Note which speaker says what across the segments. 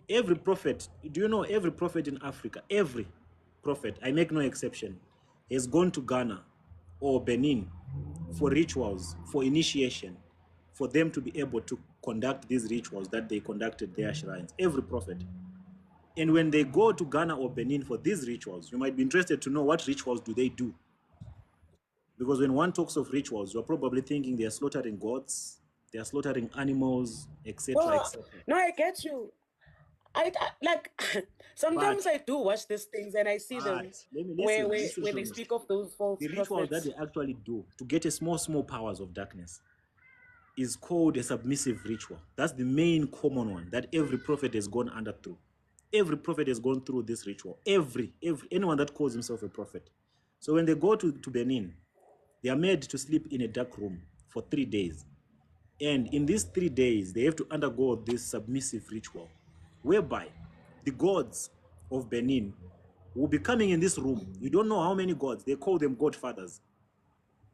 Speaker 1: Every prophet, do you know every prophet in Africa, every prophet, I make no exception, has gone to Ghana or Benin for rituals, for initiation, for them to be able to conduct these rituals that they conducted their shrines. Every prophet. And when they go to Ghana or Benin for these rituals, you might be interested to know what rituals do they do. Because when one talks of rituals, you're probably thinking they are slaughtering goats, they are slaughtering animals, etc.,
Speaker 2: Well,
Speaker 1: etc.
Speaker 2: no, I get you. I like sometimes
Speaker 1: But
Speaker 2: I do watch these things and I see them
Speaker 1: let me
Speaker 2: where
Speaker 1: listen, listen
Speaker 2: where
Speaker 1: to
Speaker 2: they
Speaker 1: me.
Speaker 2: speak of those
Speaker 1: The
Speaker 2: false
Speaker 1: ritual that
Speaker 2: prophets.
Speaker 1: they actually do to get a small powers of darkness is called a submissive ritual. That's the main common one that every prophet has gone under through. Every prophet has gone through this ritual. Every anyone that calls himself a prophet. So when they go to Benin, they are made to sleep in a dark room for 3 days. And in these 3 days, they have to undergo this submissive ritual, whereby the gods of Benin will be coming in this room. You don't know how many gods. They call them godfathers.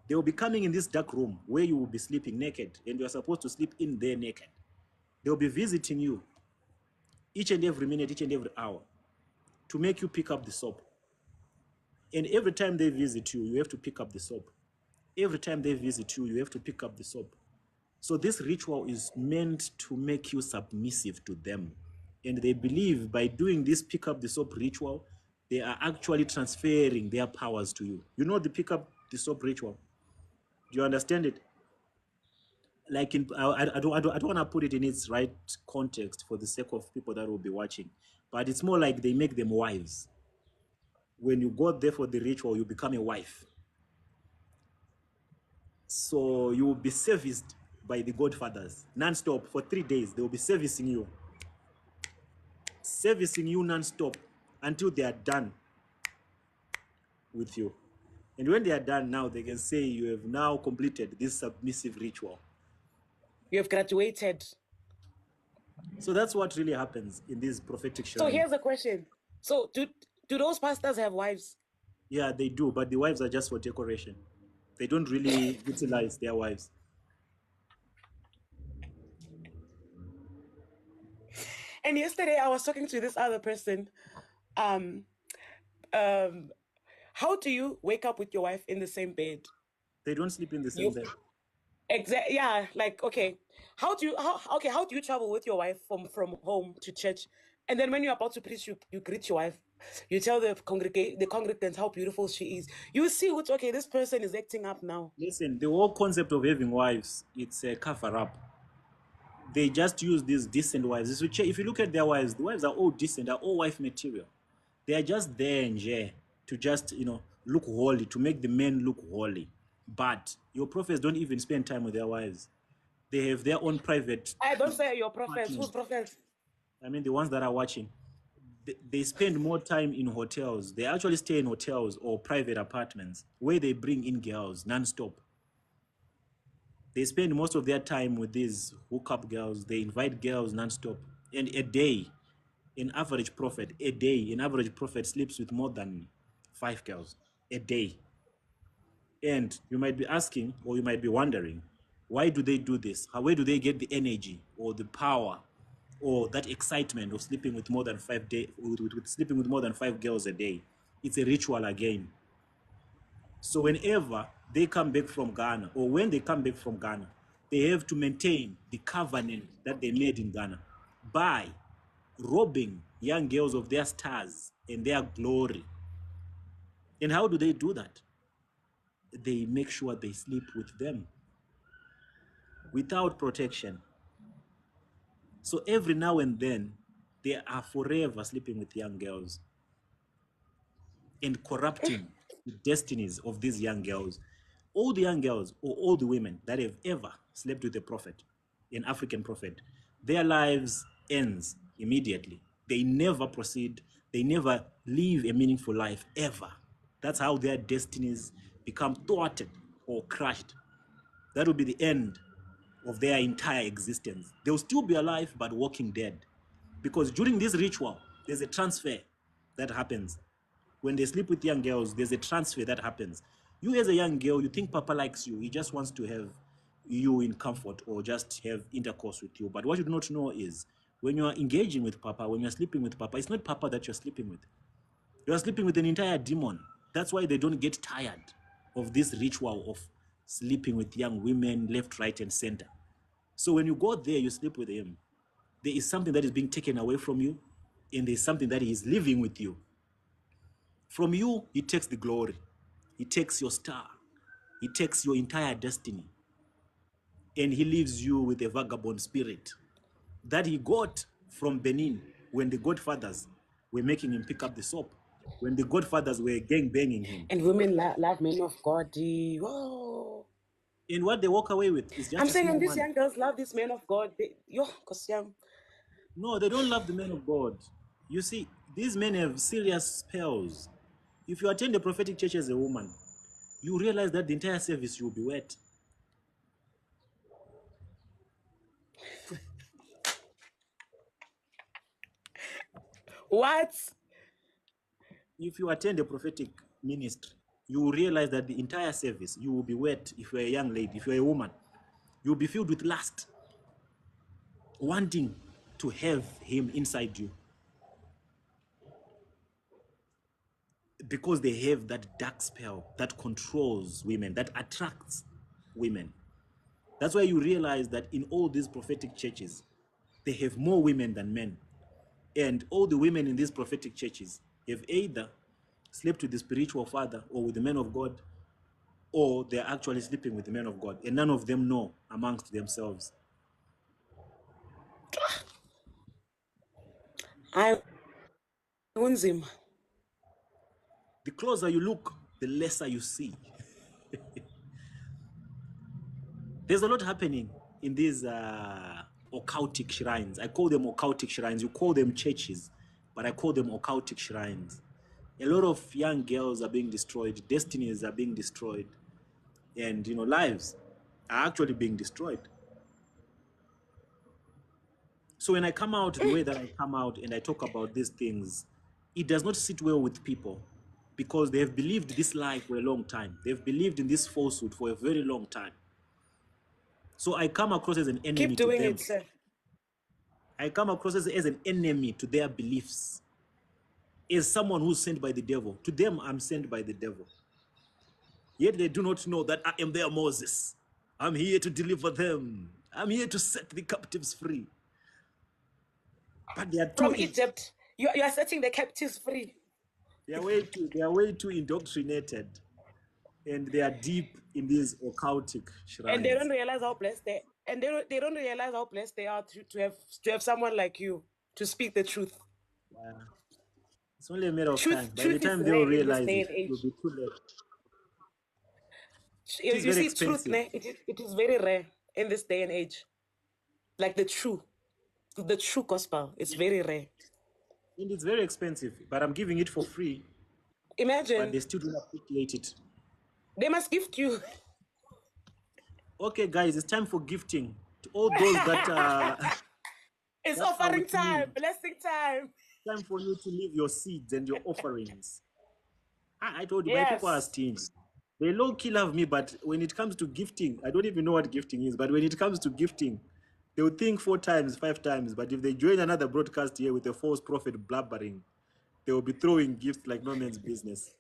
Speaker 1: They will be coming in this dark room where you will be sleeping naked, and you are supposed to sleep in there naked. They will be visiting you each and every minute, each and every hour to make you pick up the soap. And every time they visit you, you have to pick up the soap. Every time they visit you, you have to pick up the soap. So this ritual is meant to make you submissive to them. And they believe by doing this pick up the soap ritual, they are actually transferring their powers to you. You know the pick up the soap ritual? Do you understand it? Like I don't want to put it in its right context for the sake of people that will be watching, but it's more like they make them wives. When you go there for the ritual, you become a wife. So you will be serviced by the godfathers non-stop for 3 days. They will be servicing you non-stop until they are done with you. And when they are done now, they can say you have now completed this submissive ritual.
Speaker 2: You have graduated.
Speaker 1: So that's what really happens in these prophetic
Speaker 2: So
Speaker 1: shrines.
Speaker 2: here's a question. So do those pastors have wives?
Speaker 1: Yeah, they do, but the wives are just for decoration. They don't really utilize their wives.
Speaker 2: And yesterday I was talking to this other person. Um, um, how do you wake up with your wife in the same bed?
Speaker 1: They don't sleep in the same
Speaker 2: You
Speaker 1: bed.
Speaker 2: yeah, like okay. How do you travel with your wife from home to church? And then when you're about to preach, you greet your wife. You tell the congregants how beautiful she is. You see which okay, this person is acting up now.
Speaker 1: Listen, the whole concept of having wives, it's a cover up. They just use these decent wives. If you look at their wives, the wives are all decent, are all wife material. They are just there and there to just, look holy, to make the men look holy. But your prophets don't even spend time with their wives. They have their own private
Speaker 2: I don't say your prophets. Who's
Speaker 1: apartment.
Speaker 2: prophets?
Speaker 1: I mean, the ones that are watching. They spend more time in hotels. They actually stay in hotels or private apartments where they bring in girls non-stop. They spend most of their time with these hookup girls. They invite girls non-stop. And a day, an average prophet sleeps with more than 5 girls a day. And you might be asking, or you might be wondering, why do they do this? Where do they get the energy or the power or that excitement of sleeping with more than 5 day, with sleeping with more than 5 girls a day? It's a ritual again. So whenever they come back from Ghana, or when they come back from Ghana, they have to maintain the covenant that they made in Ghana by robbing young girls of their stars and their glory. And how do they do that? They make sure they sleep with them without protection. So every now and then, they are forever sleeping with young girls and corrupting the destinies of these young girls. All the young girls or all the women that have ever slept with a prophet, an African prophet, their lives ends immediately. They never proceed. They never live a meaningful life ever. That's how their destinies become thwarted or crushed. That will be the end of their entire existence. They'll still be alive, but walking dead. Because during this ritual, there's a transfer that happens. When they sleep with young girls, there's a transfer that happens. You, as a young girl, you think Papa likes you. He just wants to have you in comfort or just have intercourse with you. But what you do not know is When you are engaging with Papa, when you're sleeping with Papa, it's not Papa that you're sleeping with. You're sleeping with an entire demon. That's why they don't get tired of this ritual of sleeping with young women left, right, and center. So when you go there, you sleep with him. There is something that is being taken away from you, and there's something that he is living with you. From you, he takes the glory. He takes your star. He takes your entire destiny. And he leaves you with a vagabond spirit that he got from Benin when the godfathers were making him pick up the soap, when the godfathers were gang banging him.
Speaker 2: And women love men of God. Whoa.
Speaker 1: And what they walk away with is just
Speaker 2: I'm
Speaker 1: a
Speaker 2: saying,
Speaker 1: small
Speaker 2: and these
Speaker 1: money.
Speaker 2: young girls love this man of God.
Speaker 1: No, they don't love the men of God. You see, these men have serious spells. If you attend a prophetic church as a woman, you realize that the entire service you will be wet.
Speaker 2: What?
Speaker 1: If you attend a prophetic ministry, you will realize that the entire service you will be wet. If you're a young lady, if you're a woman, you'll be filled with lust, wanting to have him inside you because they have that dark spell that controls women, that attracts women. That's why you realize that in all these prophetic churches, they have more women than men. And all the women in these prophetic churches have either slept with the spiritual father or with the men of God, or they're actually sleeping with the men of God. And none of them know amongst themselves.
Speaker 2: I owns him.
Speaker 1: The closer you look, the lesser you see. There's a lot happening in these occultic shrines. I call them occultic shrines. You call them churches, but I call them occultic shrines. A lot of young girls are being destroyed, destinies are being destroyed, and lives are actually being destroyed. So when I come out the way that I come out and I talk about these things, it does not sit well with people because they have believed this lie for a long time. They've believed in this falsehood for a very long time. So I come across as an enemy
Speaker 2: Keep
Speaker 1: to
Speaker 2: doing
Speaker 1: them.
Speaker 2: it, sir.
Speaker 1: I come across as an enemy to their beliefs. As someone who's sent by the devil. To them, I'm sent by the devil. Yet they do not know that I am their Moses. I'm here to deliver them. I'm here to set the captives free. But they are
Speaker 2: From Egypt, you are setting the captives free.
Speaker 1: they are way too indoctrinated, and they are deep in these occultic
Speaker 2: And they don't
Speaker 1: shrines.
Speaker 2: realize how blessed they don't realize how blessed they are to have someone like you to speak the truth.
Speaker 1: Yeah. It's only a matter of time.
Speaker 2: Truth
Speaker 1: By the
Speaker 2: truth is
Speaker 1: time they'll
Speaker 2: rare in this
Speaker 1: realize
Speaker 2: day
Speaker 1: it,
Speaker 2: and
Speaker 1: it will
Speaker 2: age.
Speaker 1: be too late. It
Speaker 2: You,
Speaker 1: is
Speaker 2: you
Speaker 1: very
Speaker 2: see, truth,
Speaker 1: expensive.
Speaker 2: ne, it is very rare in this day and age. Like the true gospel, it's very rare.
Speaker 1: And it's very expensive, but I'm giving it for free, but
Speaker 2: Imagine
Speaker 1: they still don't appreciate it.
Speaker 2: they must gift you.
Speaker 1: Okay, guys, it's time for gifting to all those that
Speaker 2: It's
Speaker 1: that are
Speaker 2: offering
Speaker 1: with me.
Speaker 2: time, blessing time.
Speaker 1: Time for you to leave your seeds and your offerings. I told you, my people are
Speaker 2: Yes.
Speaker 1: stingy. They low key love me, but when it comes to gifting, I don't even know what gifting is. But when it comes to gifting, they'll think 4 times, 5 times. But if they join another broadcast here with a false prophet blabbering, they will be throwing gifts like no man's business.